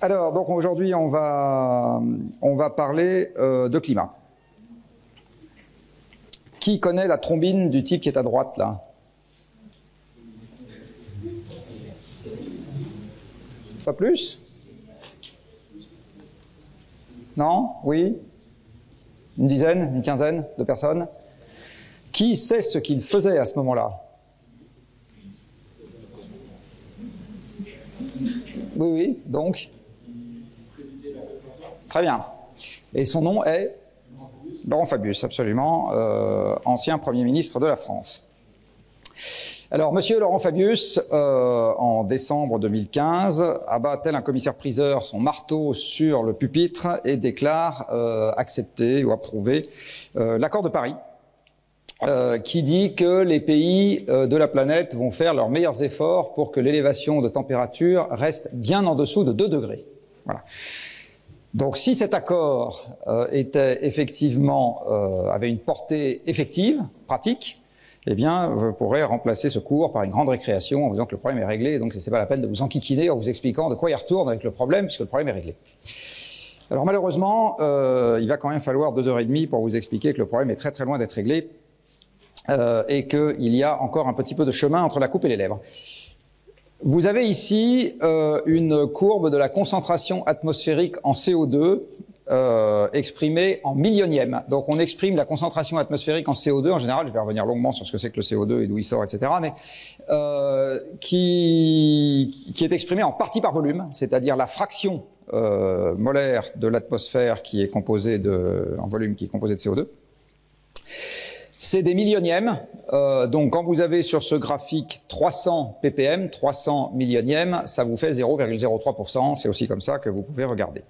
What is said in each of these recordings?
Alors, donc aujourd'hui, on va parler de climat. Qui connaît la trombine du type qui est à droite, là? Pas plus? Non? Oui? Une dizaine, une quinzaine de personnes? Qui sait ce qu'il faisait à ce moment-là? Oui, oui, donc? Très bien. Et son nom est Laurent Fabius, absolument, ancien Premier ministre de la France. Alors, monsieur Laurent Fabius, en décembre 2015, abat tel un commissaire-priseur son marteau sur le pupitre et déclare accepter ou approuver l'accord de Paris, qui dit que les pays de la planète vont faire leurs meilleurs efforts pour que l'élévation de température reste bien en dessous de 2 degrés. Voilà. Donc si cet accord était effectivement avait une portée effective, pratique, eh bien vous pourrez remplacer ce cours par une grande récréation en vous disant que le problème est réglé, donc c'est pas la peine de vous enquiquiner en vous expliquant de quoi il retourne avec le problème, puisque le problème est réglé. Alors malheureusement, il va quand même falloir 2h30 pour vous expliquer que le problème est très très loin d'être réglé et qu'il y a encore un petit peu de chemin entre la coupe et les lèvres. Vous avez ici une courbe de la concentration atmosphérique en CO2 exprimée en millionième. Donc on exprime la concentration atmosphérique en CO2, en général, je vais revenir longuement sur ce que c'est que le CO2 et d'où il sort, etc., mais qui est exprimée en partie par volume, c'est-à-dire la fraction molaire de l'atmosphère qui est composée en volume qui est composée de CO2. C'est des millionièmes, donc quand vous avez sur ce graphique 300 ppm, 300 millionièmes, ça vous fait 0,03%, c'est aussi comme ça que vous pouvez regarder.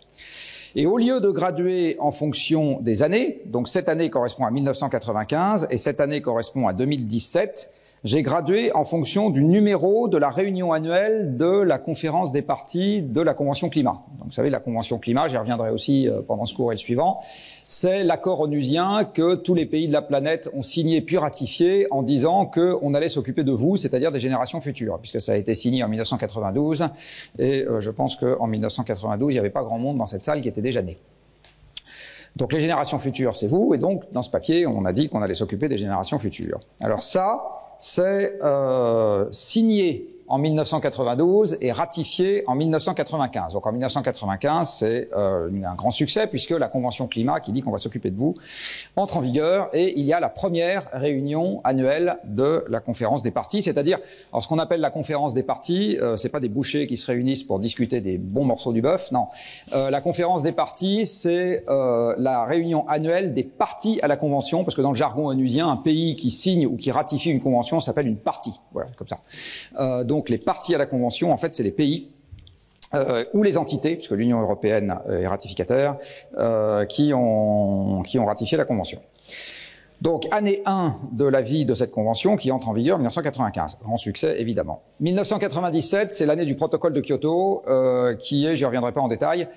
Et au lieu de graduer en fonction des années, donc cette année correspond à 1995 et cette année correspond à 2017, j'ai gradué en fonction du numéro de la réunion annuelle de la conférence des parties de la Convention climat. Donc vous savez, la Convention climat, j'y reviendrai aussi pendant ce cours et le suivant, c'est l'accord onusien que tous les pays de la planète ont signé puis ratifié en disant qu'on allait s'occuper de vous, c'est-à-dire des générations futures, puisque ça a été signé en 1992 et je pense qu'en 1992, il n'y avait pas grand monde dans cette salle qui était déjà né. Donc les générations futures, c'est vous, et donc dans ce papier, on a dit qu'on allait s'occuper des générations futures. Alors ça, c'est signé en 1992 et ratifié en 1995. Donc en 1995, c'est un grand succès puisque la Convention climat qui dit qu'on va s'occuper de vous entre en vigueur et il y a la première réunion annuelle de la conférence des parties, c'est-à-dire, alors ce qu'on appelle la conférence des parties, c'est pas des bouchers qui se réunissent pour discuter des bons morceaux du bœuf, non. La conférence des parties, c'est la réunion annuelle des parties à la Convention, parce que dans le jargon onusien, un pays qui signe ou qui ratifie une convention s'appelle une partie, voilà, comme ça. Donc les parties à la Convention, en fait, c'est les pays ou les entités, puisque l'Union européenne est ratificataire, qui ont ratifié la Convention. Donc, année 1 de la vie de cette convention qui entre en vigueur en 1995. Grand succès, évidemment. 1997, c'est l'année du protocole de Kyoto, qui est, j'y reviendrai pas en détail,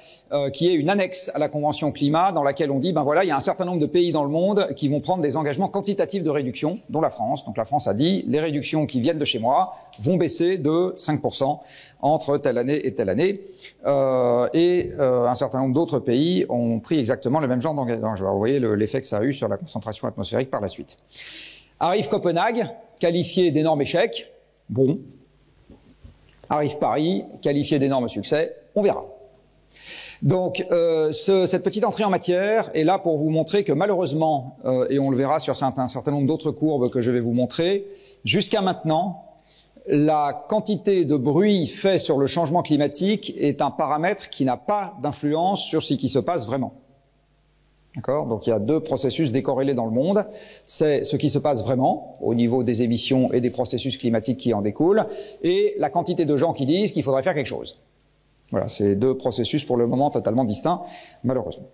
qui est une annexe à la convention climat dans laquelle on dit, ben voilà, il y a un certain nombre de pays dans le monde qui vont prendre des engagements quantitatifs de réduction, dont la France. Donc la France a dit, les réductions qui viennent de chez moi vont baisser de 5% entre telle année et telle année. Un certain nombre d'autres pays ont pris exactement le même genre d'engagement. Vous voyez l'effet que ça a eu sur la concentration atmosphérique par la suite. Arrive Copenhague, qualifié d'énorme échec. Bon. Arrive Paris, qualifié d'énorme succès. On verra. Donc, cette petite entrée en matière est là pour vous montrer que malheureusement, et on le verra sur un certain nombre d'autres courbes que je vais vous montrer, jusqu'à maintenant, la quantité de bruit fait sur le changement climatique est un paramètre qui n'a pas d'influence sur ce qui se passe vraiment. D'accord ? Donc il y a 2 processus décorrélés dans le monde. C'est ce qui se passe vraiment au niveau des émissions et des processus climatiques qui en découlent, et la quantité de gens qui disent qu'il faudrait faire quelque chose. Voilà, c'est 2 processus pour le moment totalement distincts, malheureusement.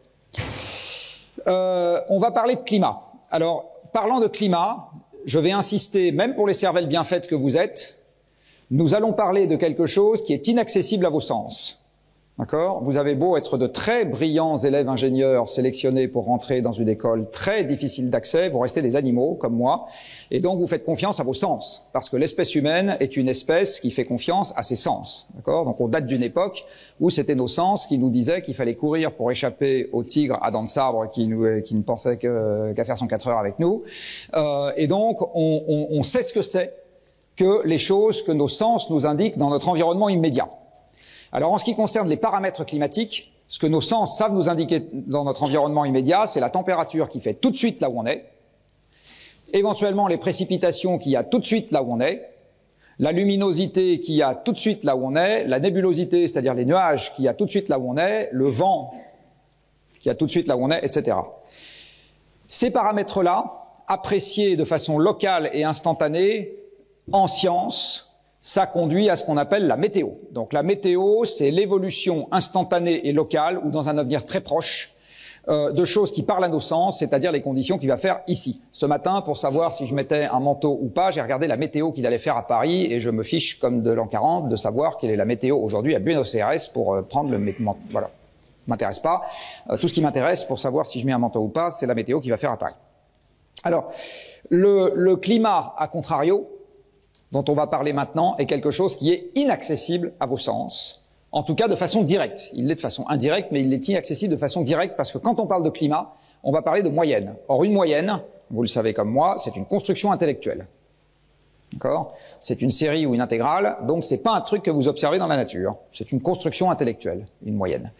On va parler de climat. Alors, parlant de climat, je vais insister, même pour les cervelles bien faites que vous êtes, nous allons parler de quelque chose qui est inaccessible à vos sens. D'accord? Vous avez beau être de très brillants élèves ingénieurs sélectionnés pour rentrer dans une école très difficile d'accès, vous restez des animaux comme moi, et donc vous faites confiance à vos sens, parce que l'espèce humaine est une espèce qui fait confiance à ses sens. D'accord? Donc on date d'une époque où c'était nos sens qui nous disaient qu'il fallait courir pour échapper au tigre à dents de sabre qui ne pensait qu'à faire son 4 heures avec nous. Et donc on sait ce que c'est que les choses que nos sens nous indiquent dans notre environnement immédiat. Alors en ce qui concerne les paramètres climatiques, ce que nos sens savent nous indiquer dans notre environnement immédiat, c'est la température qui fait tout de suite là où on est, éventuellement les précipitations qu'il y a tout de suite là où on est, la luminosité qu'il y a tout de suite là où on est, la nébulosité, c'est-à-dire les nuages qu'il y a tout de suite là où on est, le vent qu'il y a tout de suite là où on est, etc. Ces paramètres-là, appréciés de façon locale et instantanée, en science, ça conduit à ce qu'on appelle la météo. Donc la météo, c'est l'évolution instantanée et locale, ou dans un avenir très proche, de choses qui parlent à nos sens, c'est-à-dire les conditions qu'il va faire ici. Ce matin, pour savoir si je mettais un manteau ou pas, j'ai regardé la météo qu'il allait faire à Paris, et je me fiche, comme de l'an 40, de savoir quelle est la météo aujourd'hui à Buenos Aires pour prendre le manteau. Voilà. M'intéresse pas. Tout ce qui m'intéresse pour savoir si je mets un manteau ou pas, c'est la météo qu'il va faire à Paris. Alors, le climat, à contrario, dont on va parler maintenant, est quelque chose qui est inaccessible à vos sens, en tout cas de façon directe. Il l'est de façon indirecte, mais il est inaccessible de façon directe, parce que quand on parle de climat, on va parler de moyenne. Or, une moyenne, vous le savez comme moi, c'est une construction intellectuelle. D'accord? C'est une série ou une intégrale, donc c'est pas un truc que vous observez dans la nature. C'est une construction intellectuelle, une moyenne.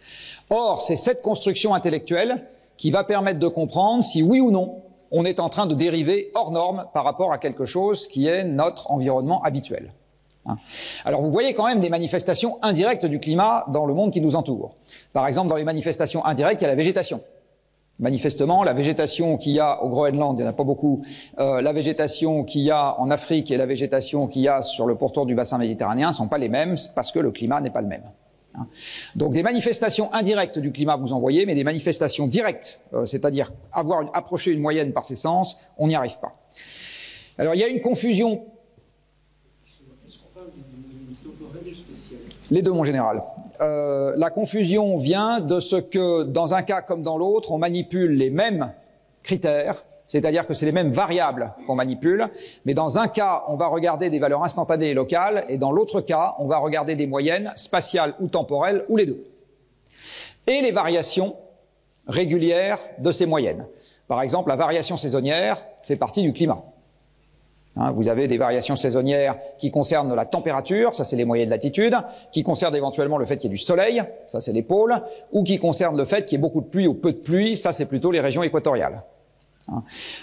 Or, c'est cette construction intellectuelle qui va permettre de comprendre si oui ou non on est en train de dériver hors norme par rapport à quelque chose qui est notre environnement habituel. Alors vous voyez quand même des manifestations indirectes du climat dans le monde qui nous entoure. Par exemple, dans les manifestations indirectes, il y a la végétation. Manifestement, la végétation qu'il y a au Groenland, il n'y en a pas beaucoup, la végétation qu'il y a en Afrique et la végétation qu'il y a sur le pourtour du bassin méditerranéen ne sont pas les mêmes parce que le climat n'est pas le même. Donc des manifestations indirectes du climat vous en voyez, mais des manifestations directes, c'est-à-dire approcher une moyenne par ses sens, on n'y arrive pas. Alors il y a une confusion. Est-ce qu'on parle d'une temporelle spéciale? Les deux, mon général. La confusion vient de ce que, dans un cas comme dans l'autre, on manipule les mêmes critères, c'est-à-dire que c'est les mêmes variables qu'on manipule, mais dans un cas, on va regarder des valeurs instantanées et locales, et dans l'autre cas, on va regarder des moyennes spatiales ou temporelles, ou les deux. Et les variations régulières de ces moyennes. Par exemple, la variation saisonnière fait partie du climat. Vous avez des variations saisonnières qui concernent la température, ça c'est les moyennes latitudes, qui concernent éventuellement le fait qu'il y ait du soleil, ça c'est les pôles, ou qui concernent le fait qu'il y ait beaucoup de pluie ou peu de pluie, ça c'est plutôt les régions équatoriales.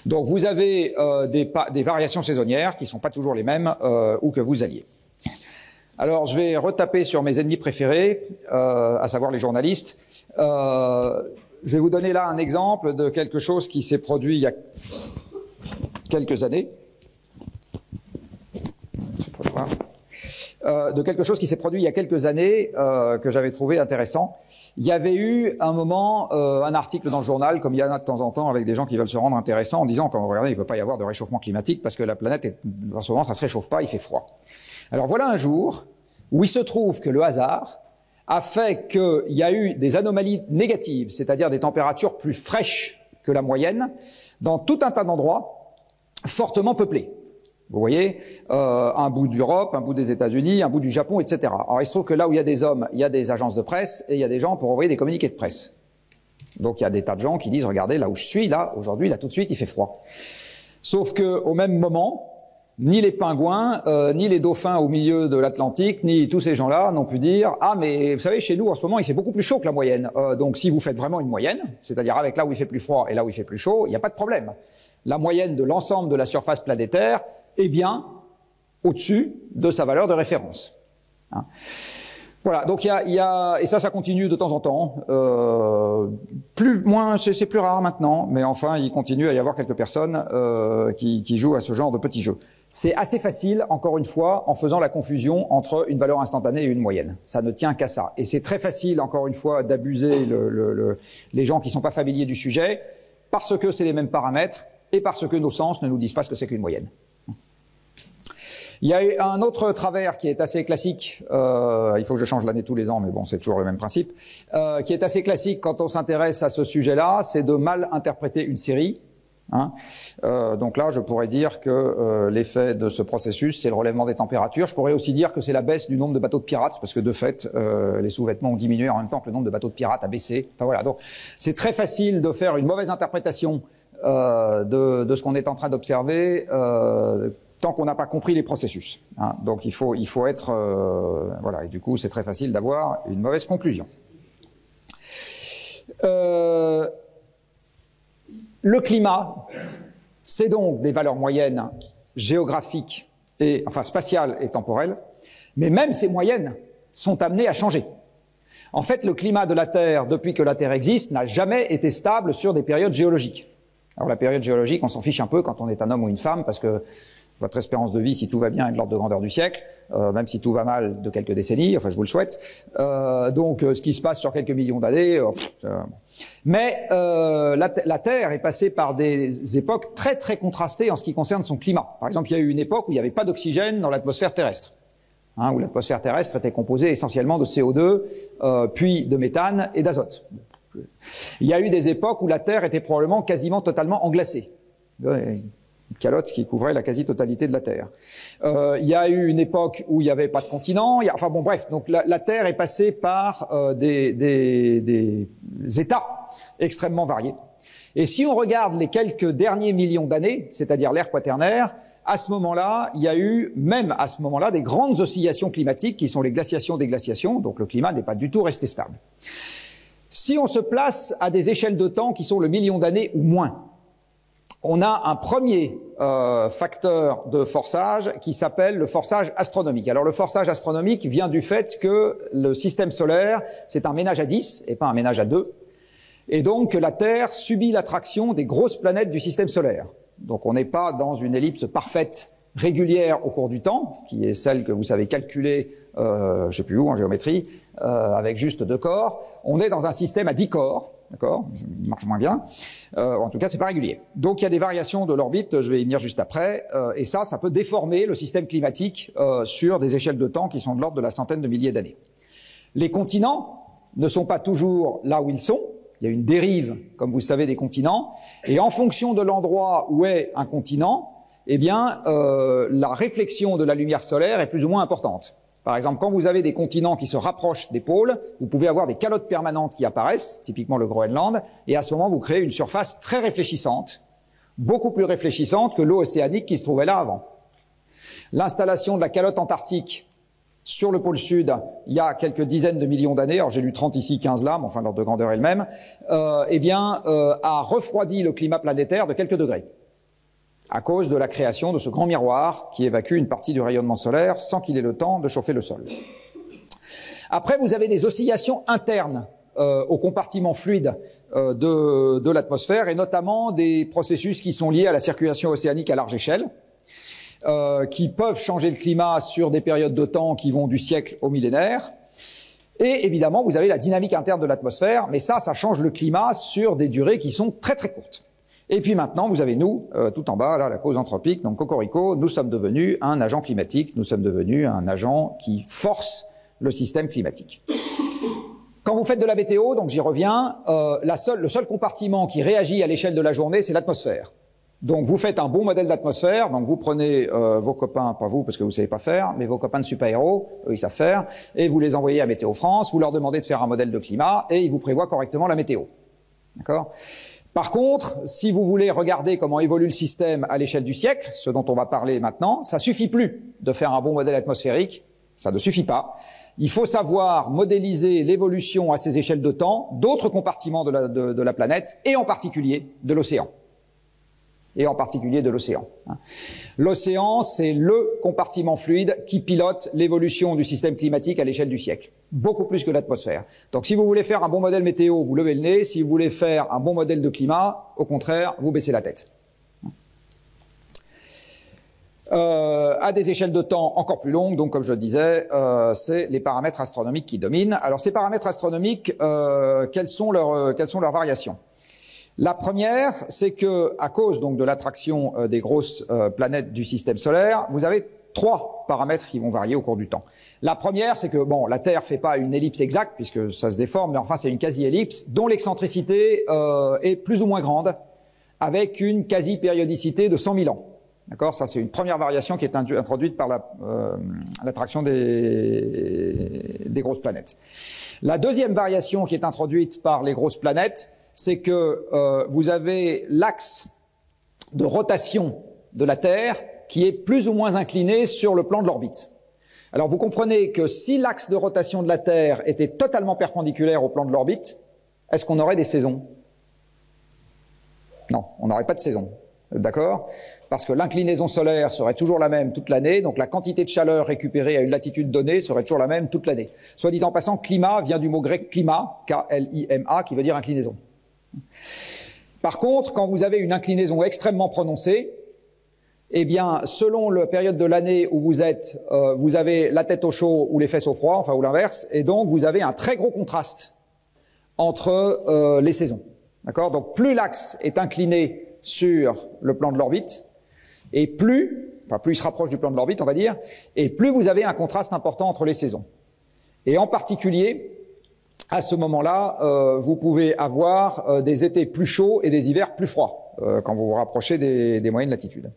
Donc vous avez des variations saisonnières qui ne sont pas toujours les mêmes où que vous alliez. Alors je vais retaper sur mes ennemis préférés, à savoir les journalistes. Je vais vous donner là un exemple de quelque chose qui s'est produit il y a quelques années. De quelque chose qui s'est produit il y a quelques années que j'avais trouvé intéressant. Il y avait eu un moment un article dans le journal, comme il y en a de temps en temps avec des gens qui veulent se rendre intéressants, en disant, quand regardez, il ne peut pas y avoir de réchauffement climatique parce que la planète, en ce moment, ça ne se réchauffe pas, il fait froid. Alors voilà un jour où il se trouve que le hasard a fait qu'il y a eu des anomalies négatives, c'est-à-dire des températures plus fraîches que la moyenne, dans tout un tas d'endroits fortement peuplés. Vous voyez, un bout d'Europe, un bout des États-Unis, un bout du Japon, etc. Alors il se trouve que là où il y a des hommes, il y a des agences de presse et il y a des gens pour envoyer des communiqués de presse. Donc il y a des tas de gens qui disent, regardez, là où je suis, là, aujourd'hui, là tout de suite, il fait froid. Sauf que au même moment, ni les pingouins, ni les dauphins au milieu de l'Atlantique, ni tous ces gens-là n'ont pu dire, ah mais vous savez, chez nous en ce moment, il fait beaucoup plus chaud que la moyenne. Donc si vous faites vraiment une moyenne, c'est-à-dire avec là où il fait plus froid et là où il fait plus chaud, il n'y a pas de problème. La moyenne de l'ensemble de la surface planétaire est bien au-dessus de sa valeur de référence. Voilà, donc il y a, et ça continue de temps en temps, c'est plus rare maintenant, mais enfin, il continue à y avoir quelques personnes qui jouent à ce genre de petits jeux. C'est assez facile, encore une fois, en faisant la confusion entre une valeur instantanée et une moyenne. Ça ne tient qu'à ça. Et c'est très facile, encore une fois, d'abuser les gens qui ne sont pas familiers du sujet, parce que c'est les mêmes paramètres, et parce que nos sens ne nous disent pas ce que c'est qu'une moyenne. Il y a eu un autre travers qui est assez classique, il faut que je change l'année tous les ans, mais bon, c'est toujours le même principe, qui est assez classique quand on s'intéresse à ce sujet-là, c'est de mal interpréter une série. Hein. Donc là, je pourrais dire que l'effet de ce processus, c'est le relèvement des températures. Je pourrais aussi dire que c'est la baisse du nombre de bateaux de pirates, parce que de fait, les sous-vêtements ont diminué en même temps que le nombre de bateaux de pirates a baissé. Enfin voilà, donc c'est très facile de faire une mauvaise interprétation de ce qu'on est en train d'observer tant qu'on n'a pas compris les processus. Hein. Donc il faut être voilà, et du coup c'est très facile d'avoir une mauvaise conclusion. Le climat, c'est donc des valeurs moyennes géographiques et enfin spatiales et temporelles, mais même ces moyennes sont amenées à changer. En fait, le climat de la Terre, depuis que la Terre existe, n'a jamais été stable sur des périodes géologiques. Alors la période géologique, on s'en fiche un peu quand on est un homme ou une femme, parce que votre espérance de vie, si tout va bien, est de l'ordre de grandeur du siècle, même si tout va mal, de quelques décennies, enfin je vous le souhaite. Donc ce qui se passe sur quelques millions d'années... Mais la Terre est passée par des époques très très contrastées en ce qui concerne son climat. Par exemple, il y a eu une époque où il n'y avait pas d'oxygène dans l'atmosphère terrestre, hein, où l'atmosphère terrestre était composée essentiellement de CO2, puis de méthane et d'azote. Il y a eu des époques où la Terre était probablement quasiment totalement englacée. Une calotte qui couvrait la quasi-totalité de la Terre. Il y a eu une époque où il n'y avait pas de continent. Enfin bon, bref, donc la Terre est passée par des états extrêmement variés. Et si on regarde les quelques derniers millions d'années, c'est-à-dire l'ère quaternaire, à ce moment-là, il y a eu, même à ce moment-là, des grandes oscillations climatiques qui sont les glaciations des glaciations, donc le climat n'est pas du tout resté stable. Si on se place à des échelles de temps qui sont le million d'années ou moins, on a un premier facteur de forçage qui s'appelle le forçage astronomique. Alors le forçage astronomique vient du fait que le système solaire, c'est un ménage à 10 et pas un ménage à 2. Et donc la Terre subit l'attraction des grosses planètes du système solaire. Donc on n'est pas dans une ellipse parfaite, régulière au cours du temps, qui est celle que vous savez calculer, je sais plus où, en géométrie, avec juste 2 corps. On est dans un système à 10 corps. D'accord, il marche moins bien. En tout cas, c'est pas régulier. Donc, il y a des variations de l'orbite. Je vais y venir juste après. Et ça peut déformer le système climatique sur des échelles de temps qui sont de l'ordre de la centaine de milliers d'années. Les continents ne sont pas toujours là où ils sont. Il y a une dérive, comme vous savez, des continents. Et en fonction de l'endroit où est un continent, eh bien, la réflexion de la lumière solaire est plus ou moins importante. Par exemple, quand vous avez des continents qui se rapprochent des pôles, vous pouvez avoir des calottes permanentes qui apparaissent, typiquement le Groenland, et à ce moment, vous créez une surface très réfléchissante, beaucoup plus réfléchissante que l'eau océanique qui se trouvait là avant. L'installation de la calotte antarctique sur le pôle sud, il y a quelques dizaines de millions d'années, alors j'ai lu 30 ici, 15 là, mais enfin l'ordre de grandeur est le même, a refroidi le climat planétaire de quelques degrés, à cause de la création de ce grand miroir qui évacue une partie du rayonnement solaire sans qu'il ait le temps de chauffer le sol. Après, vous avez des oscillations internes au compartiment fluide de l'atmosphère, et notamment des processus qui sont liés à la circulation océanique à large échelle, qui peuvent changer le climat sur des périodes de temps qui vont du siècle au millénaire. Et évidemment, vous avez la dynamique interne de l'atmosphère, mais ça change le climat sur des durées qui sont très très courtes. Et puis maintenant, vous avez nous, tout en bas, là, la cause anthropique, donc cocorico, nous sommes devenus un agent climatique, nous sommes devenus un agent qui force le système climatique. Quand vous faites de la météo, donc j'y reviens, le seul compartiment qui réagit à l'échelle de la journée, c'est l'atmosphère. Donc vous faites un bon modèle d'atmosphère, donc vous prenez vos copains, pas vous parce que vous savez pas faire, mais vos copains de super-héros, eux ils savent faire, et vous les envoyez à Météo France, vous leur demandez de faire un modèle de climat, et ils vous prévoient correctement la météo. D'accord ? Par contre, si vous voulez regarder comment évolue le système à l'échelle du siècle, ce dont on va parler maintenant, ça suffit plus de faire un bon modèle atmosphérique, ça ne suffit pas. Il faut savoir modéliser l'évolution à ces échelles de temps d'autres compartiments de la planète, et en particulier de l'océan. L'océan, c'est le compartiment fluide qui pilote l'évolution du système climatique à l'échelle du siècle, beaucoup plus que l'atmosphère. Donc si vous voulez faire un bon modèle météo, vous levez le nez. Si vous voulez faire un bon modèle de climat, au contraire, vous baissez la tête. À des échelles de temps encore plus longues, donc comme je le disais, c'est les paramètres astronomiques qui dominent. Alors ces paramètres astronomiques, quelles sont leurs variations ? La première, c'est que, à cause donc de l'attraction des grosses planètes du système solaire, vous avez trois paramètres qui vont varier au cours du temps. La première, c'est que bon, la Terre fait pas une ellipse exacte puisque ça se déforme, mais enfin c'est une quasi-ellipse dont l'excentricité est plus ou moins grande, avec une quasi-périodicité de 100 000 ans. D'accord, ça c'est une première variation qui est introduite par l'attraction des grosses planètes. La deuxième variation qui est introduite par les grosses planètes, c'est que vous avez l'axe de rotation de la Terre qui est plus ou moins incliné sur le plan de l'orbite. Alors vous comprenez que si l'axe de rotation de la Terre était totalement perpendiculaire au plan de l'orbite, est-ce qu'on aurait des saisons? Non, on n'aurait pas de saison. D'accord? Parce que l'inclinaison solaire serait toujours la même toute l'année, donc la quantité de chaleur récupérée à une latitude donnée serait toujours la même toute l'année. Soit dit en passant, climat vient du mot grec klima, K-L-I-M-A, qui veut dire inclinaison. Par contre, quand vous avez une inclinaison extrêmement prononcée, eh bien, selon la période de l'année où vous êtes, vous avez la tête au chaud ou les fesses au froid, enfin ou l'inverse, et donc vous avez un très gros contraste entre les saisons. D'accord? Donc plus l'axe est incliné sur le plan de l'orbite, et plus il se rapproche du plan de l'orbite, on va dire, et plus vous avez un contraste important entre les saisons. Et en particulier, à ce moment-là, vous pouvez avoir des étés plus chauds et des hivers plus froids, quand vous vous rapprochez des moyennes latitudes.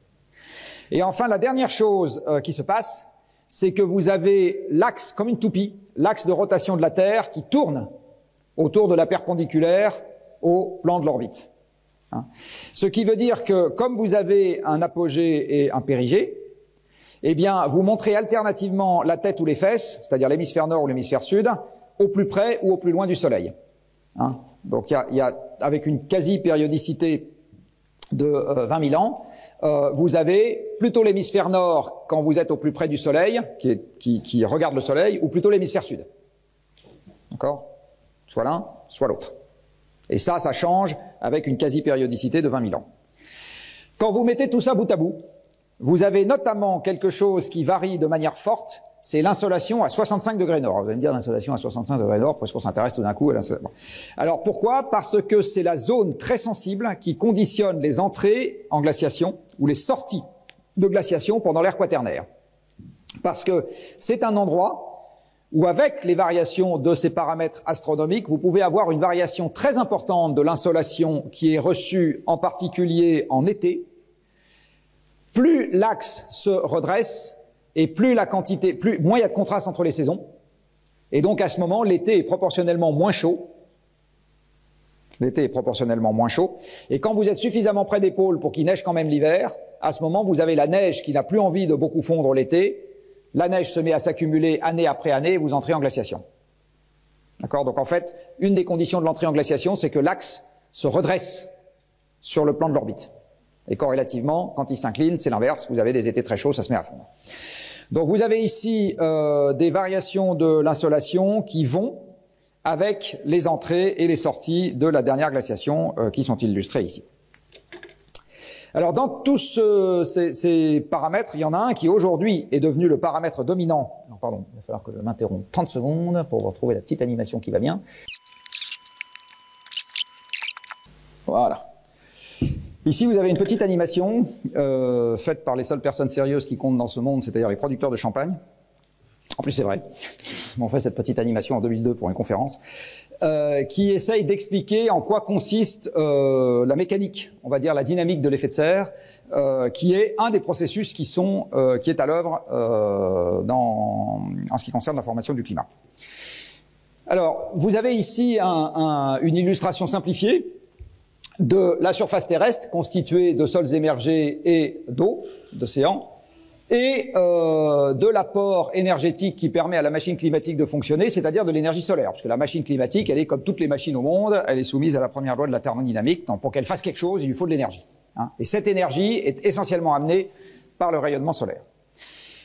Et enfin, la dernière chose qui se passe, c'est que vous avez l'axe, comme une toupie, l'axe de rotation de la Terre qui tourne autour de la perpendiculaire au plan de l'orbite. Ce qui veut dire que, comme vous avez un apogée et un périgée, eh bien, vous montrez alternativement la tête ou les fesses, c'est-à-dire l'hémisphère nord ou l'hémisphère sud, au plus près ou au plus loin du Soleil. Donc, il y a, avec une quasi-périodicité de 20 000 ans, vous avez plutôt l'hémisphère nord quand vous êtes au plus près du Soleil, qui regarde le Soleil, ou plutôt l'hémisphère sud. D'accord? Soit l'un, soit l'autre. Et ça change avec une quasi-périodicité de 20 000 ans. Quand vous mettez tout ça bout à bout, vous avez notamment quelque chose qui varie de manière forte, c'est l'insolation à 65 degrés nord. Vous allez me dire l'insolation à 65 degrés nord, parce qu'on s'intéresse tout d'un coup à l'insolation. Alors pourquoi? Parce que c'est la zone très sensible qui conditionne les entrées en glaciation ou les sorties de glaciation pendant l'ère quaternaire. Parce que c'est un endroit où avec les variations de ces paramètres astronomiques, vous pouvez avoir une variation très importante de l'insolation qui est reçue en particulier en été. Plus l'axe se redresse et plus moins il y a de contraste entre les saisons. Et donc à ce moment, l'été est proportionnellement moins chaud. L'été est proportionnellement moins chaud. Et quand vous êtes suffisamment près des pôles pour qu'il neige quand même l'hiver, à ce moment, vous avez la neige qui n'a plus envie de beaucoup fondre l'été. La neige se met à s'accumuler année après année et vous entrez en glaciation. D'accord? Donc en fait, une des conditions de l'entrée en glaciation, c'est que l'axe se redresse sur le plan de l'orbite. Et corrélativement, quand il s'incline, c'est l'inverse, vous avez des étés très chauds, ça se met à fondre. Donc vous avez ici des variations de l'insolation qui vont avec les entrées et les sorties de la dernière glaciation qui sont illustrées ici. Alors dans tous ces paramètres, il y en a un qui aujourd'hui est devenu le paramètre dominant. Non, pardon, il va falloir que je m'interrompe 30 secondes pour vous retrouver la petite animation qui va bien. Voilà. Ici, vous avez une petite animation faite par les seules personnes sérieuses qui comptent dans ce monde, c'est-à-dire les producteurs de champagne. En plus, c'est vrai. On fait cette petite animation en 2002 pour une conférence qui essaye d'expliquer en quoi consiste la mécanique, on va dire la dynamique de l'effet de serre, qui est un des processus qui est à l'œuvre en ce qui concerne la formation du climat. Alors, vous avez ici une illustration simplifiée de la surface terrestre constituée de sols émergés et d'eau, d'océans, et de l'apport énergétique qui permet à la machine climatique de fonctionner, c'est-à-dire de l'énergie solaire. Parce que la machine climatique, elle est comme toutes les machines au monde, elle est soumise à la première loi de la thermodynamique. Donc pour qu'elle fasse quelque chose, il lui faut de l'énergie. Et cette énergie est essentiellement amenée par le rayonnement solaire.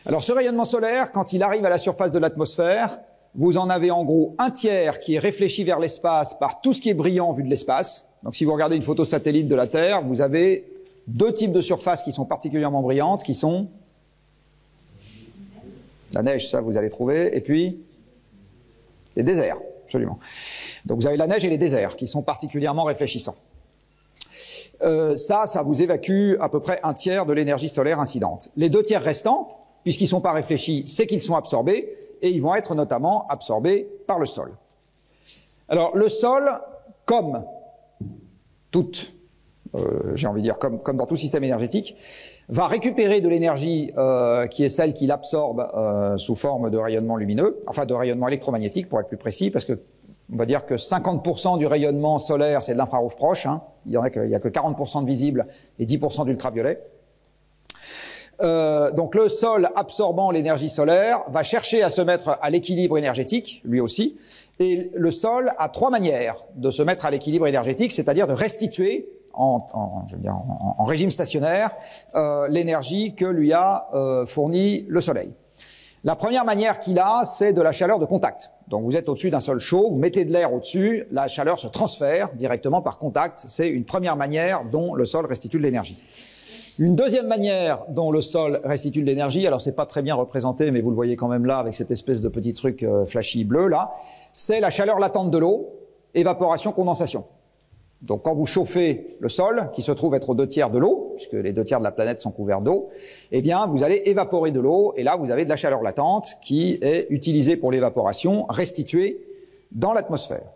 Alors ce rayonnement solaire, quand il arrive à la surface de l'atmosphère, vous en avez en gros un tiers qui est réfléchi vers l'espace par tout ce qui est brillant vu de l'espace. Donc si vous regardez une photo satellite de la Terre, vous avez deux types de surfaces qui sont particulièrement brillantes, qui sont la neige, ça vous allez trouver, et puis les déserts, absolument. Donc vous avez la neige et les déserts qui sont particulièrement réfléchissants. Ça vous évacue à peu près un tiers de l'énergie solaire incidente. Les deux tiers restants, puisqu'ils ne sont pas réfléchis, c'est qu'ils sont absorbés, et ils vont être notamment absorbés par le sol. Alors le sol, comme j'ai envie de dire, comme dans tout système énergétique, va récupérer de l'énergie qui est celle qu'il absorbe sous forme de rayonnement lumineux, enfin de rayonnement électromagnétique pour être plus précis, parce que on va dire que 50% du rayonnement solaire, c'est de l'infrarouge proche, hein. Il y a que 40% de visible et 10% d'ultraviolet. Donc le sol absorbant l'énergie solaire va chercher à se mettre à l'équilibre énergétique, lui aussi, et le sol a trois manières de se mettre à l'équilibre énergétique, c'est-à-dire de restituer en régime stationnaire l'énergie que lui a fournie le soleil. La première manière qu'il a, c'est de la chaleur de contact. Donc vous êtes au-dessus d'un sol chaud, vous mettez de l'air au-dessus, la chaleur se transfère directement par contact. C'est une première manière dont le sol restitue de l'énergie. Une deuxième manière dont le sol restitue de l'énergie, alors c'est pas très bien représenté, mais vous le voyez quand même là avec cette espèce de petit truc flashy bleu là, c'est la chaleur latente de l'eau, évaporation, condensation. Donc quand vous chauffez le sol, qui se trouve être aux 2/3 de l'eau, puisque les 2/3 de la planète sont couverts d'eau, eh bien vous allez évaporer de l'eau, et là vous avez de la chaleur latente qui est utilisée pour l'évaporation, restituée dans l'atmosphère.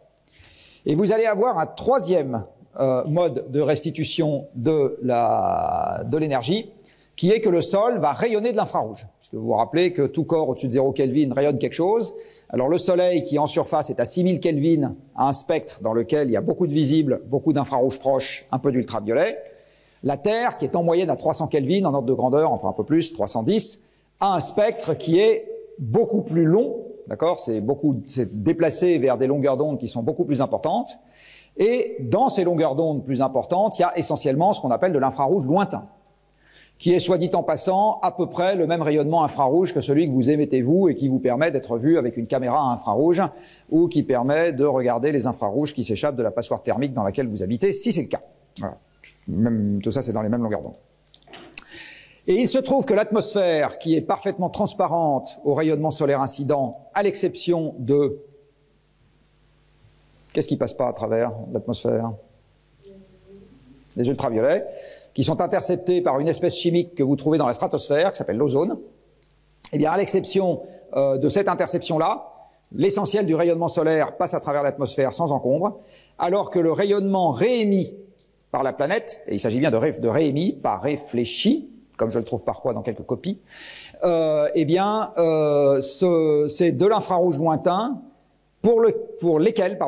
Et vous allez avoir un troisième mode de restitution de l'énergie, qui est que le sol va rayonner de l'infrarouge. Parce que vous vous rappelez que tout corps au-dessus de 0 Kelvin rayonne quelque chose. Alors le soleil qui en surface est à 6000 Kelvin a un spectre dans lequel il y a beaucoup de visibles, beaucoup d'infrarouge proche, un peu d'ultraviolet. La Terre, qui est en moyenne à 300 Kelvin en ordre de grandeur, enfin un peu plus, 310, a un spectre qui est beaucoup plus long, d'accord, c'est déplacé vers des longueurs d'onde qui sont beaucoup plus importantes. Et dans ces longueurs d'onde plus importantes, il y a essentiellement ce qu'on appelle de l'infrarouge lointain, qui est, soit dit en passant, à peu près le même rayonnement infrarouge que celui que vous émettez vous et qui vous permet d'être vu avec une caméra à infrarouge ou qui permet de regarder les infrarouges qui s'échappent de la passoire thermique dans laquelle vous habitez, si c'est le cas. Voilà. Même, tout ça, c'est dans les mêmes longueurs d'onde. Et il se trouve que l'atmosphère, qui est parfaitement transparente au rayonnement solaire incident, à l'exception de... Qu'est-ce qui passe pas à travers l'atmosphère? Les ultraviolets, qui sont interceptés par une espèce chimique que vous trouvez dans la stratosphère, qui s'appelle l'ozone. Eh bien, à l'exception de cette interception-là, l'essentiel du rayonnement solaire passe à travers l'atmosphère sans encombre, alors que le rayonnement réémis par la planète, et il s'agit bien de réémis, pas réfléchi, comme je le trouve parfois dans quelques copies, eh bien, c'est de l'infrarouge lointain pour lesquels,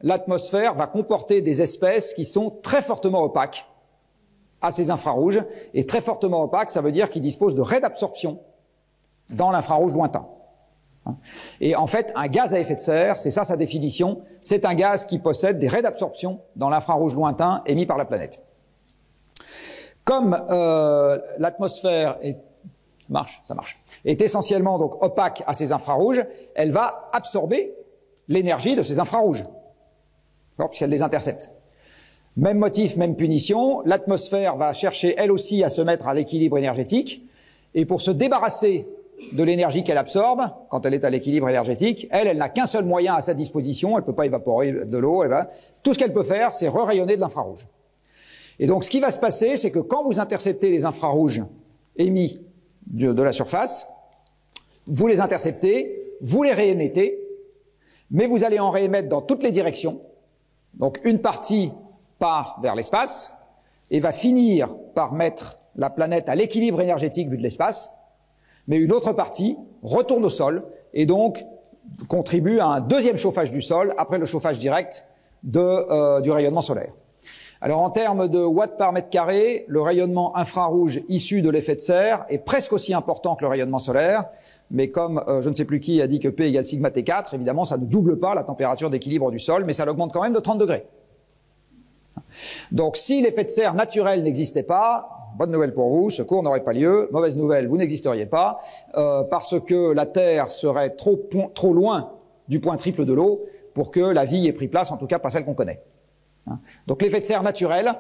l'atmosphère va comporter des espèces qui sont très fortement opaques à ces infrarouges, et très fortement opaques, ça veut dire qu'ils disposent de raies d'absorption dans l'infrarouge lointain. Et en fait, un gaz à effet de serre, c'est ça sa définition, c'est un gaz qui possède des raies d'absorption dans l'infrarouge lointain émis par la planète. Comme l'atmosphère est essentiellement donc opaque à ces infrarouges, elle va absorber l'énergie de ces infrarouges, puisqu'elle les intercepte. Même motif, même punition, l'atmosphère va chercher elle aussi à se mettre à l'équilibre énergétique, et pour se débarrasser de l'énergie qu'elle absorbe, quand elle est à l'équilibre énergétique, elle n'a qu'un seul moyen à sa disposition, elle ne peut pas évaporer de l'eau, tout ce qu'elle peut faire, c'est re-rayonner de l'infrarouge. Et donc ce qui va se passer, c'est que quand vous interceptez les infrarouges émis de la surface, vous les interceptez, vous les réémettez, mais vous allez en réémettre dans toutes les directions. Donc une partie part vers l'espace et va finir par mettre la planète à l'équilibre énergétique vu de l'espace, mais une autre partie retourne au sol et donc contribue à un deuxième chauffage du sol après le chauffage direct du rayonnement solaire. Alors en termes de watts par mètre carré, le rayonnement infrarouge issu de l'effet de serre est presque aussi important que le rayonnement solaire, mais comme je ne sais plus qui a dit que P égale sigma T4, évidemment ça ne double pas la température d'équilibre du sol, mais ça l'augmente quand même de 30 degrés. Donc si l'effet de serre naturel n'existait pas, bonne nouvelle pour vous, ce cours n'aurait pas lieu, mauvaise nouvelle, vous n'existeriez pas, parce que la Terre serait trop loin du point triple de l'eau pour que la vie ait pris place, en tout cas pas celle qu'on connaît. Donc l'effet de serre naturel,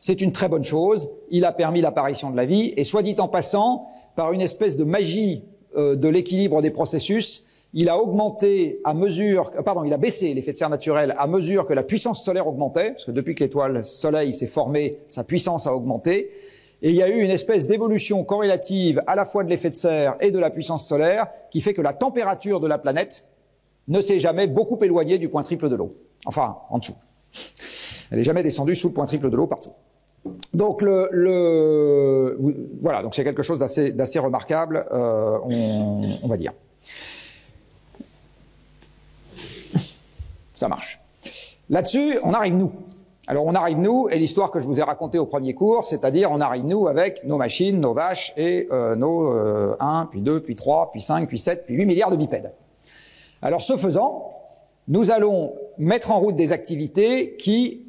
c'est une très bonne chose, il a permis l'apparition de la vie, et soit dit en passant, par une espèce de magie de l'équilibre des processus, il a baissé l'effet de serre naturel à mesure que la puissance solaire augmentait, parce que depuis que l'étoile Soleil s'est formée, sa puissance a augmenté, Et il y a eu une espèce d'évolution corrélative à la fois de l'effet de serre et de la puissance solaire qui fait que la température de la planète ne s'est jamais beaucoup éloignée du point triple de l'eau. Enfin, en dessous. Elle n'est jamais descendue sous le point triple de l'eau partout. Donc voilà, donc c'est quelque chose d'assez remarquable, on va dire. Ça marche. Là-dessus, on arrive nous. Alors on arrive nous, et l'histoire que je vous ai racontée au premier cours, c'est-à-dire on arrive nous avec nos machines, nos vaches et nos 1, puis 2, puis 3, puis 5, puis 7, puis 8 milliards de bipèdes. Alors ce faisant, nous allons mettre en route des activités qui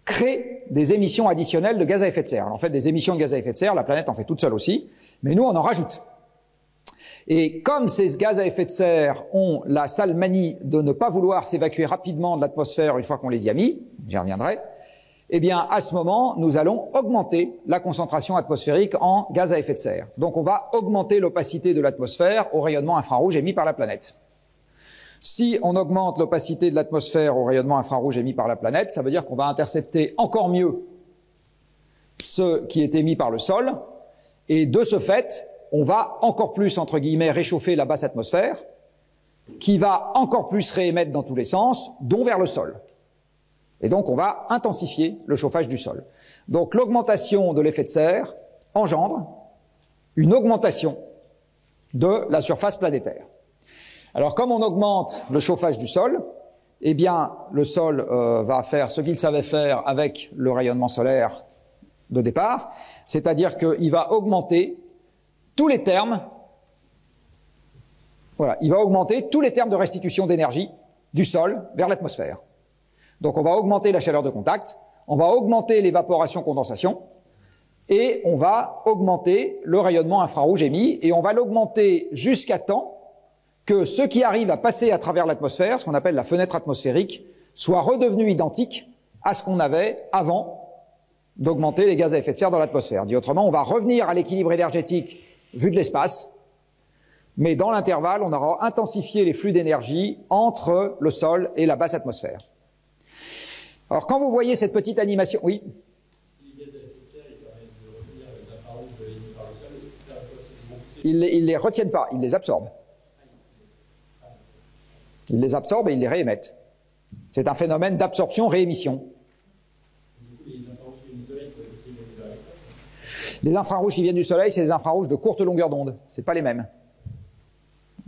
créent des émissions additionnelles de gaz à effet de serre. Alors, en fait, des émissions de gaz à effet de serre, la planète en fait toute seule aussi, mais nous on en rajoute. Et comme ces gaz à effet de serre ont la sale manie de ne pas vouloir s'évacuer rapidement de l'atmosphère une fois qu'on les y a mis, j'y reviendrai, eh bien, à ce moment, nous allons augmenter la concentration atmosphérique en gaz à effet de serre. Donc, on va augmenter l'opacité de l'atmosphère au rayonnement infrarouge émis par la planète. Si on augmente l'opacité de l'atmosphère au rayonnement infrarouge émis par la planète, ça veut dire qu'on va intercepter encore mieux ce qui est émis par le sol, et de ce fait, on va encore plus, entre guillemets, réchauffer la basse atmosphère, qui va encore plus réémettre dans tous les sens, dont vers le sol. Et donc, on va intensifier le chauffage du sol. Donc, l'augmentation de l'effet de serre engendre une augmentation de la surface planétaire. Alors, comme on augmente le chauffage du sol, eh bien, le sol va faire ce qu'il savait faire avec le rayonnement solaire de départ, c'est-à-dire qu'il va augmenter tous les termes, voilà, il va augmenter tous les termes de restitution d'énergie du sol vers l'atmosphère. Donc on va augmenter la chaleur de contact, on va augmenter l'évaporation-condensation, et on va augmenter le rayonnement infrarouge émis, et on va l'augmenter jusqu'à temps que ce qui arrive à passer à travers l'atmosphère, ce qu'on appelle la fenêtre atmosphérique, soit redevenu identique à ce qu'on avait avant d'augmenter les gaz à effet de serre dans l'atmosphère. Dit autrement, on va revenir à l'équilibre énergétique vu de l'espace, mais dans l'intervalle, on aura intensifié les flux d'énergie entre le sol et la basse atmosphère. Alors, quand vous voyez cette petite animation... Oui. Ils ne les retiennent pas, ils les absorbent. Ils les absorbent et ils les réémettent. C'est un phénomène d'absorption-réémission. Les infrarouges qui viennent du Soleil, c'est des infrarouges de courte longueur d'onde. C'est pas les mêmes.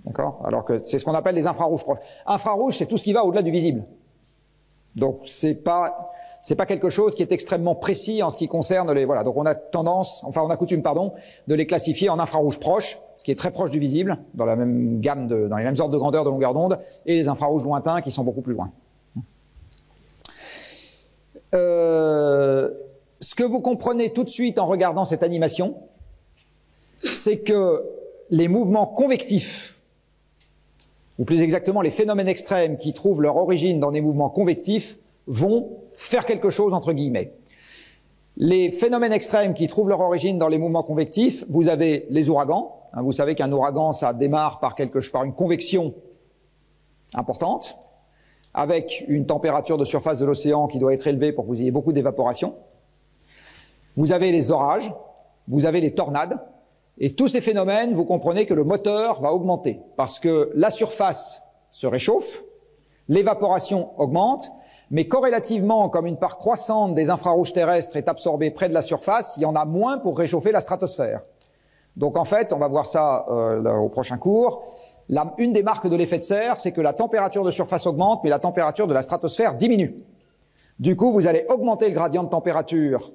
D'accord? Alors que c'est ce qu'on appelle les infrarouges proches. Infrarouge, c'est tout ce qui va au-delà du visible. Donc c'est pas quelque chose qui est extrêmement précis en ce qui concerne les, voilà. Donc on a coutume, de les classifier en infrarouges proches, ce qui est très proche du visible, dans la même gamme dans les mêmes ordres de grandeur de longueur d'onde, et les infrarouges lointains qui sont beaucoup plus loin. Ce que vous comprenez tout de suite en regardant cette animation, c'est que les mouvements convectifs, ou plus exactement les phénomènes extrêmes qui trouvent leur origine dans des mouvements convectifs, vont faire quelque chose entre guillemets. Les phénomènes extrêmes qui trouvent leur origine dans les mouvements convectifs, vous avez les ouragans. Vous savez qu'un ouragan, ça démarre par une convection importante, avec une température de surface de l'océan qui doit être élevée pour que vous ayez beaucoup d'évaporation. Vous avez les orages, vous avez les tornades, et tous ces phénomènes, vous comprenez que le moteur va augmenter, parce que la surface se réchauffe, l'évaporation augmente, mais corrélativement, comme une part croissante des infrarouges terrestres est absorbée près de la surface, il y en a moins pour réchauffer la stratosphère. Donc en fait, on va voir ça au prochain cours, une des marques de l'effet de serre, c'est que la température de surface augmente, mais la température de la stratosphère diminue. Du coup, vous allez augmenter le gradient de température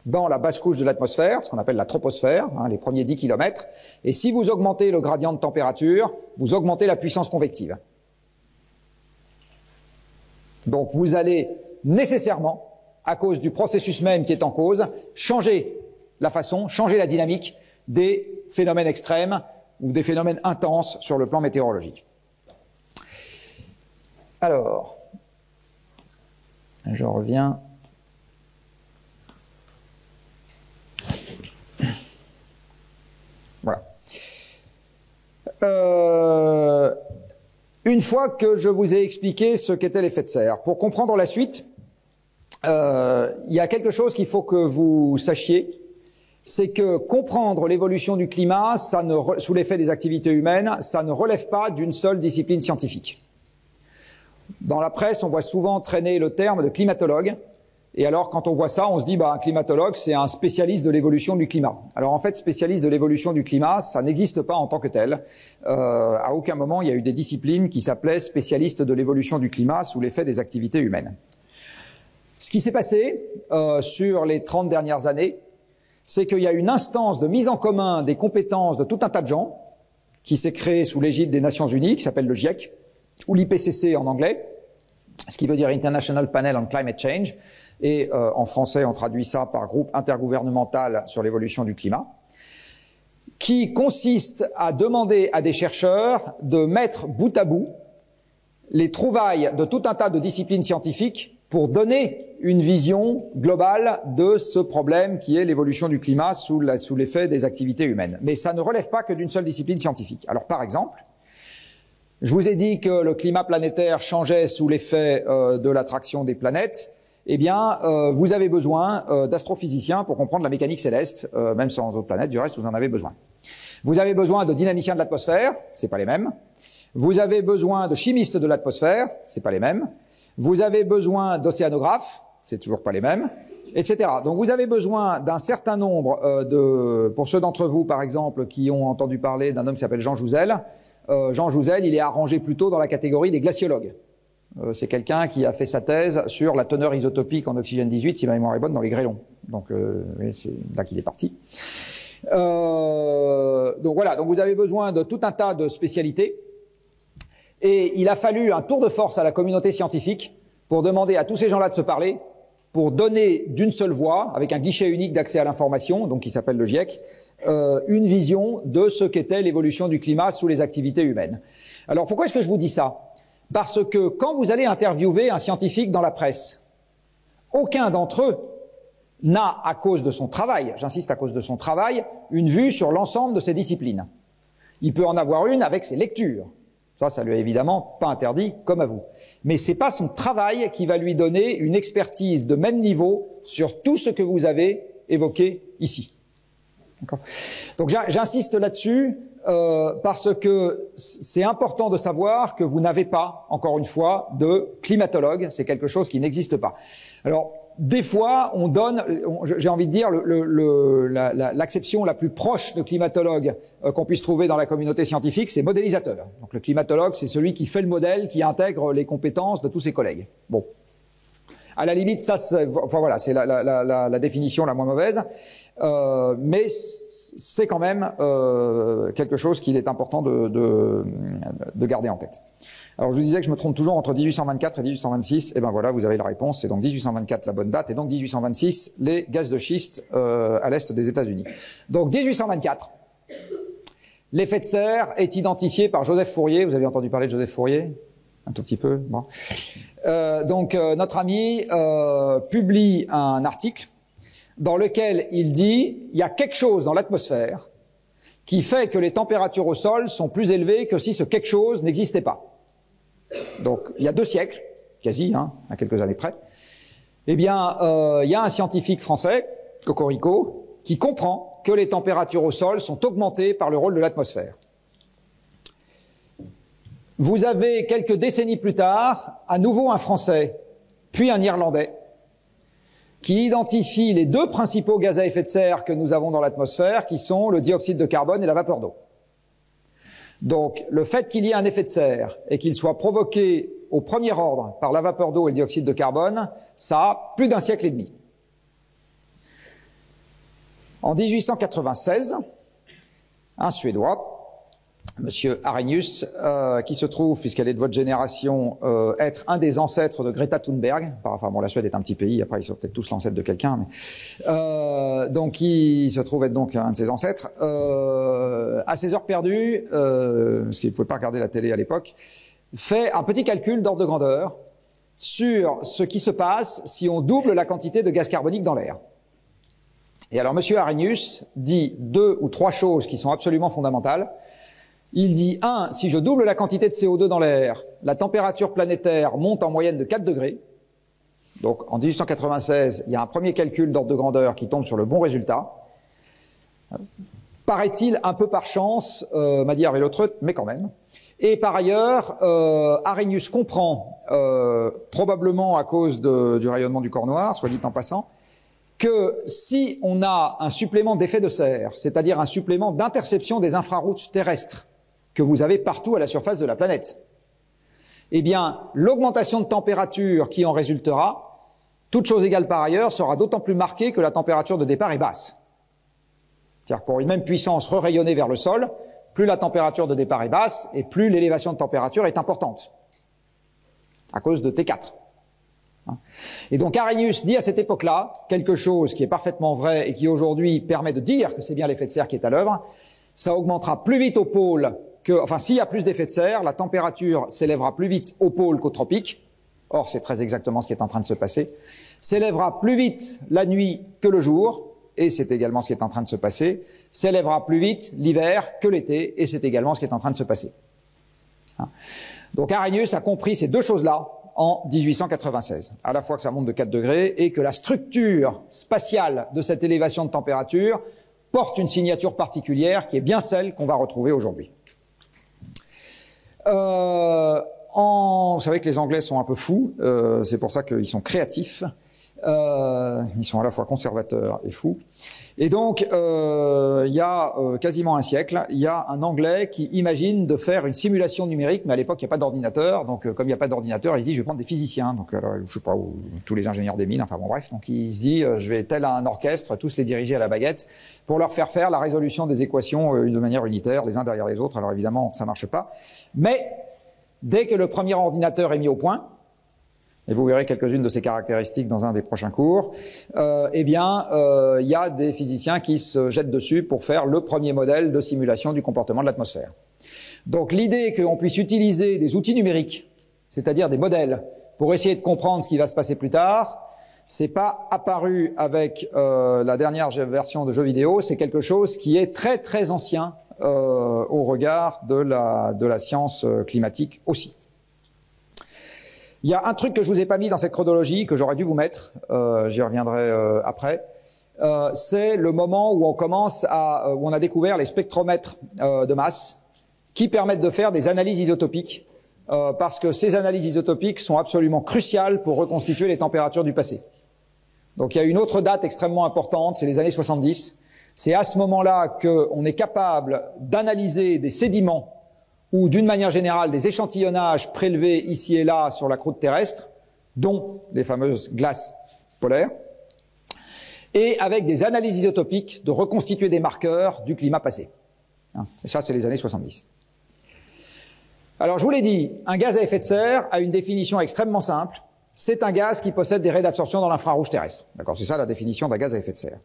dans la basse couche de l'atmosphère, ce qu'on appelle la troposphère, les premiers 10 km, et si vous augmentez le gradient de température, vous augmentez la puissance convective. Donc vous allez nécessairement, à cause du processus même qui est en cause, changer la dynamique des phénomènes extrêmes ou des phénomènes intenses sur le plan météorologique. Alors, je reviens... Voilà. Une fois que je vous ai expliqué ce qu'était l'effet de serre, pour comprendre la suite, il y a quelque chose qu'il faut que vous sachiez, c'est que comprendre l'évolution du climat, sous l'effet des activités humaines, ça ne relève pas d'une seule discipline scientifique. Dans la presse, on voit souvent traîner le terme de climatologue. Et alors, quand on voit ça, on se dit, un climatologue, c'est un spécialiste de l'évolution du climat. Alors, en fait, spécialiste de l'évolution du climat, ça n'existe pas en tant que tel. À aucun moment, il y a eu des disciplines qui s'appelaient spécialistes de l'évolution du climat sous l'effet des activités humaines. Ce qui s'est passé sur les 30 dernières années, c'est qu'il y a une instance de mise en commun des compétences de tout un tas de gens qui s'est créée sous l'égide des Nations Unies, qui s'appelle le GIEC, ou l'IPCC en anglais, ce qui veut dire International Panel on Climate Change, et en français on traduit ça par groupe intergouvernemental sur l'évolution du climat, qui consiste à demander à des chercheurs de mettre bout à bout les trouvailles de tout un tas de disciplines scientifiques pour donner une vision globale de ce problème qui est l'évolution du climat sous l'effet des activités humaines. Mais ça ne relève pas que d'une seule discipline scientifique. Alors par exemple, je vous ai dit que le climat planétaire changeait sous l'effet de l'attraction des planètes. Eh bien, vous avez besoin d'astrophysiciens pour comprendre la mécanique céleste, même sans autres planètes, du reste vous en avez besoin. Vous avez besoin de dynamiciens de l'atmosphère, c'est pas les mêmes. Vous avez besoin de chimistes de l'atmosphère, c'est pas les mêmes. Vous avez besoin d'océanographes, c'est toujours pas les mêmes, etc. Donc vous avez besoin d'un certain nombre pour ceux d'entre vous, par exemple, qui ont entendu parler d'un homme qui s'appelle Jean Jouzel. Jean Jouzel, il est arrangé plutôt dans la catégorie des glaciologues. C'est quelqu'un qui a fait sa thèse sur la teneur isotopique en oxygène 18, si ma mémoire est bonne, dans les grêlons. Donc oui, c'est là qu'il est parti. Donc voilà, donc vous avez besoin de tout un tas de spécialités. Et il a fallu un tour de force à la communauté scientifique pour demander à tous ces gens-là de se parler, pour donner d'une seule voix, avec un guichet unique d'accès à l'information, donc qui s'appelle le GIEC, une vision de ce qu'était l'évolution du climat sous les activités humaines. Alors pourquoi est-ce que je vous dis ça? Parce que quand vous allez interviewer un scientifique dans la presse, aucun d'entre eux n'a, à cause de son travail, j'insiste à cause de son travail, une vue sur l'ensemble de ces disciplines. Il peut en avoir une avec ses lectures. Ça lui est évidemment pas interdit, comme à vous. Mais c'est pas son travail qui va lui donner une expertise de même niveau sur tout ce que vous avez évoqué ici. D'accord ? Donc j'insiste là-dessus parce que c'est important de savoir que vous n'avez pas, encore une fois, de climatologue. C'est quelque chose qui n'existe pas. Alors, des fois, on donne, j'ai envie de dire, l'acception la plus proche de climatologue qu'on puisse trouver dans la communauté scientifique, c'est modélisateur. Donc le climatologue, c'est celui qui fait le modèle, qui intègre les compétences de tous ses collègues. Bon. À la limite, ça, c'est la définition la moins mauvaise, mais c'est quand même quelque chose qu'il est important de garder en tête. Alors je vous disais que je me trompe toujours entre 1824 et 1826, et ben voilà, vous avez la réponse, c'est donc 1824 la bonne date, et donc 1826 les gaz de schiste à l'est des États-Unis. Donc 1824, l'effet de serre est identifié par Joseph Fourier. Vous avez entendu parler de Joseph Fourier? Un tout petit peu, bon. Donc notre ami publie un article dans lequel il dit il y a quelque chose dans l'atmosphère qui fait que les températures au sol sont plus élevées que si ce quelque chose n'existait pas. Donc, il y a 2 siècles, quasi, à quelques années près, eh bien, il y a un scientifique français, Cocorico, qui comprend que les températures au sol sont augmentées par le rôle de l'atmosphère. Vous avez, quelques décennies plus tard, à nouveau un Français, puis un Irlandais, qui identifie les 2 principaux gaz à effet de serre que nous avons dans l'atmosphère, qui sont le dioxyde de carbone et la vapeur d'eau. Donc, le fait qu'il y ait un effet de serre et qu'il soit provoqué au premier ordre par la vapeur d'eau et le dioxyde de carbone, ça a plus d'1 siècle et demi. En 1896, un Suédois, Monsieur Arrhenius, qui se trouve, puisqu'elle est de votre génération, être un des ancêtres de Greta Thunberg. Enfin bon, la Suède est un petit pays, après ils sont peut-être tous l'ancêtre de quelqu'un, mais donc il se trouve être donc un de ses ancêtres. À ses heures perdues, parce qu'il ne pouvait pas regarder la télé à l'époque, fait un petit calcul d'ordre de grandeur sur ce qui se passe si on double la quantité de gaz carbonique dans l'air. Et alors Monsieur Arrhenius dit 2 ou 3 choses qui sont absolument fondamentales. Il dit, 1, si je double la quantité de CO2 dans l'air, la température planétaire monte en moyenne de 4 degrés. Donc en 1896, il y a un premier calcul d'ordre de grandeur qui tombe sur le bon résultat. Paraît-il un peu par chance, m'a dit Hervé Lautreux, mais quand même. Et par ailleurs, Arrhenius comprend, probablement à cause du rayonnement du corps noir, soit dit en passant, que si on a un supplément d'effet de serre, c'est-à-dire un supplément d'interception des infrarouges terrestres que vous avez partout à la surface de la planète, eh bien, l'augmentation de température qui en résultera, toute chose égale par ailleurs, sera d'autant plus marquée que la température de départ est basse. C'est-à-dire pour une même puissance re-rayonnée vers le sol, plus la température de départ est basse et plus l'élévation de température est importante, à cause de T4. Et donc Arrhenius dit à cette époque-là quelque chose qui est parfaitement vrai et qui aujourd'hui permet de dire que c'est bien l'effet de serre qui est à l'œuvre. Ça augmentera plus vite au pôle que, enfin, s'il y a plus d'effet de serre, la température s'élèvera plus vite au pôle qu'au tropique. Or, c'est très exactement ce qui est en train de se passer. S'élèvera plus vite la nuit que le jour, et c'est également ce qui est en train de se passer. S'élèvera plus vite l'hiver que l'été, et c'est également ce qui est en train de se passer. Donc Arrhenius a compris ces deux choses-là en 1896, à la fois que ça monte de 4 degrés et que la structure spatiale de cette élévation de température porte une signature particulière qui est bien celle qu'on va retrouver aujourd'hui. Vous savez que les Anglais sont un peu fous, c'est pour ça qu'ils sont créatifs, ils sont à la fois conservateurs et fous. Et donc, il y a quasiment un siècle, il y a un Anglais qui imagine de faire une simulation numérique, mais à l'époque, il n'y a pas d'ordinateur. Donc, comme il n'y a pas d'ordinateur, il se dit, je vais prendre des physiciens. Donc, alors, je sais pas, tous les ingénieurs des mines, enfin bon, bref. Donc, il se dit, je vais tel un orchestre, tous les diriger à la baguette, pour leur faire la résolution des équations de manière unitaire, les uns derrière les autres. Alors, évidemment, ça marche pas. Mais, dès que le premier ordinateur est mis au point, et vous verrez quelques-unes de ces caractéristiques dans un des prochains cours, eh bien, il y a des physiciens qui se jettent dessus pour faire le premier modèle de simulation du comportement de l'atmosphère. Donc l'idée qu'on puisse utiliser des outils numériques, c'est-à-dire des modèles, pour essayer de comprendre ce qui va se passer plus tard, c'est pas apparu avec la dernière version de jeux vidéo, c'est quelque chose qui est très très ancien au regard de la science climatique aussi. Il y a un truc que je vous ai pas mis dans cette chronologie, que j'aurais dû vous mettre, j'y reviendrai après, c'est le moment où on commence où on a découvert les spectromètres de masse, qui permettent de faire des analyses isotopiques, parce que ces analyses isotopiques sont absolument cruciales pour reconstituer les températures du passé. Donc il y a une autre date extrêmement importante, c'est les années 70. C'est à ce moment-là qu'on est capable d'analyser des sédiments ou d'une manière générale des échantillonnages prélevés ici et là sur la croûte terrestre, dont les fameuses glaces polaires, et avec des analyses isotopiques de reconstituer des marqueurs du climat passé. Et ça, c'est les années 70. Alors, je vous l'ai dit, un gaz à effet de serre a une définition extrêmement simple. C'est un gaz qui possède des raies d'absorption dans l'infrarouge terrestre. D'accord, c'est ça la définition d'un gaz à effet de serre.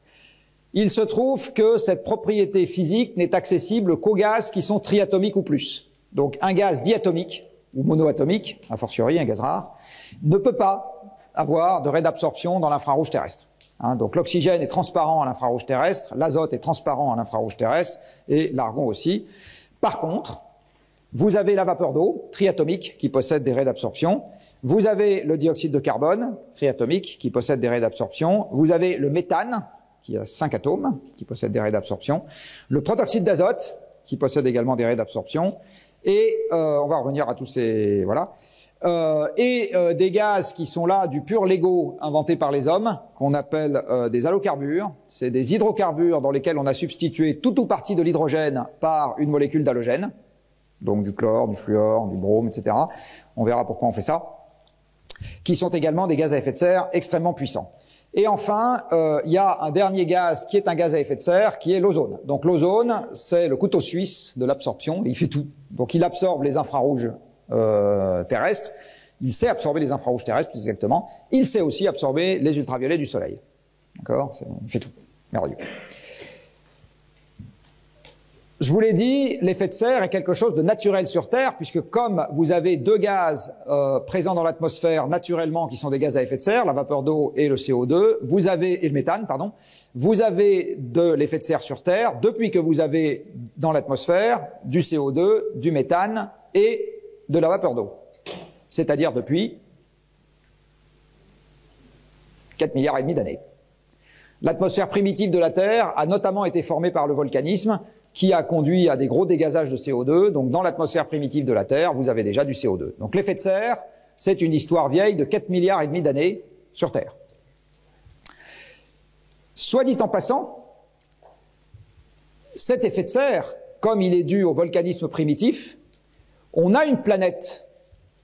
Il se trouve que cette propriété physique n'est accessible qu'aux gaz qui sont triatomiques ou plus. Donc un gaz diatomique ou monoatomique, a fortiori un gaz rare, ne peut pas avoir de raie d'absorption dans l'infrarouge terrestre. Donc l'oxygène est transparent à l'infrarouge terrestre, l'azote est transparent à l'infrarouge terrestre et l'argon aussi. Par contre, vous avez la vapeur d'eau triatomique qui possède des raies d'absorption. Vous avez le dioxyde de carbone triatomique qui possède des raies d'absorption. Vous avez le méthane qui a 5 atomes qui possède des raies d'absorption. Le protoxyde d'azote qui possède également des raies d'absorption. Et on va revenir à tous ces... voilà. Des gaz qui sont là du pur Lego inventé par les hommes, qu'on appelle des halocarbures. C'est des hydrocarbures dans lesquels on a substitué tout ou partie de l'hydrogène par une molécule d'halogène, donc du chlore, du fluor, du brome, etc. On verra pourquoi on fait ça. Qui sont également des gaz à effet de serre extrêmement puissants. Et enfin, il y a un dernier gaz qui est un gaz à effet de serre, qui est l'ozone. Donc l'ozone, c'est le couteau suisse de l'absorption, il fait tout. Donc il absorbe les infrarouges terrestres, il sait absorber les infrarouges terrestres plus exactement, il sait aussi absorber les ultraviolets du soleil. D'accord, il fait tout, merveilleux. Je vous l'ai dit, l'effet de serre est quelque chose de naturel sur Terre, puisque comme vous avez deux gaz présents dans l'atmosphère naturellement, qui sont des gaz à effet de serre, la vapeur d'eau et le CO2, et le méthane, pardon, vous avez de l'effet de serre sur Terre depuis que vous avez dans l'atmosphère du CO2, du méthane et de la vapeur d'eau. C'est-à-dire depuis 4 milliards et demi d'années. L'atmosphère primitive de la Terre a notamment été formée par le volcanisme qui a conduit à des gros dégazages de CO2. Donc dans l'atmosphère primitive de la Terre, vous avez déjà du CO2. Donc l'effet de serre, c'est une histoire vieille de 4 milliards et demi d'années sur Terre. Soit dit en passant, cet effet de serre, comme il est dû au volcanisme primitif, on a une planète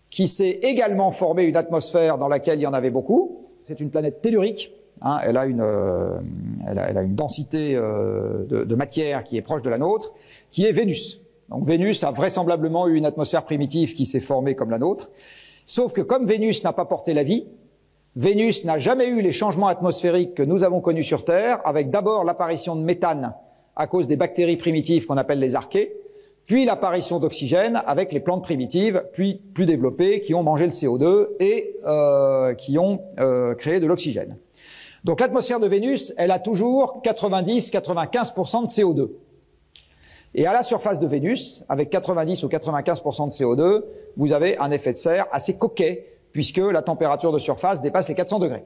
qui s'est également formée une atmosphère dans laquelle il y en avait beaucoup. C'est une planète tellurique. Hein, elle a une densité de matière qui est proche de la nôtre, qui est Vénus. Donc Vénus a vraisemblablement eu une atmosphère primitive qui s'est formée comme la nôtre. Sauf que comme Vénus n'a pas porté la vie, Vénus n'a jamais eu les changements atmosphériques que nous avons connus sur Terre, avec d'abord l'apparition de méthane à cause des bactéries primitives qu'on appelle les archées, puis l'apparition d'oxygène avec les plantes primitives, puis plus développées, qui ont mangé le CO2 et qui ont créé de l'oxygène. Donc l'atmosphère de Vénus, elle a toujours 90-95% de CO2. Et à la surface de Vénus, avec 90 ou 95% de CO2, vous avez un effet de serre assez coquet, puisque la température de surface dépasse les 400 degrés.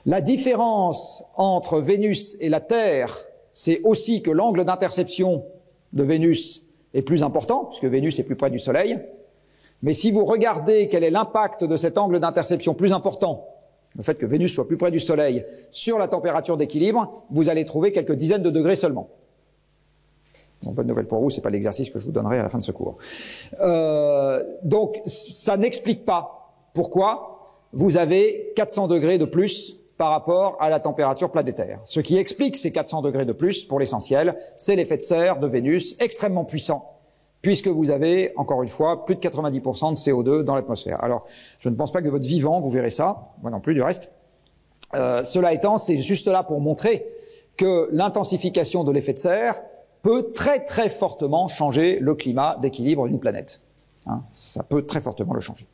La différence entre Vénus et la Terre, c'est aussi que l'angle d'interception de Vénus est plus important, puisque Vénus est plus près du Soleil. Mais si vous regardez quel est l'impact de cet angle d'interception plus important, le fait que Vénus soit plus près du Soleil, sur la température d'équilibre, vous allez trouver quelques dizaines de degrés seulement. Bon, bonne nouvelle pour vous, c'est pas l'exercice que je vous donnerai à la fin de ce cours. Donc, ça n'explique pas pourquoi vous avez 400 degrés de plus par rapport à la température planétaire. Ce qui explique ces 400 degrés de plus, pour l'essentiel, c'est l'effet de serre de Vénus, extrêmement puissant, puisque vous avez, encore une fois, plus de 90% de CO2 dans l'atmosphère. Alors, je ne pense pas que de votre vivant, vous verrez ça, moi non plus du reste. Cela étant, c'est juste là pour montrer que l'intensification de l'effet de serre peut très très fortement changer le climat d'équilibre d'une planète. Hein, ça peut très fortement le changer.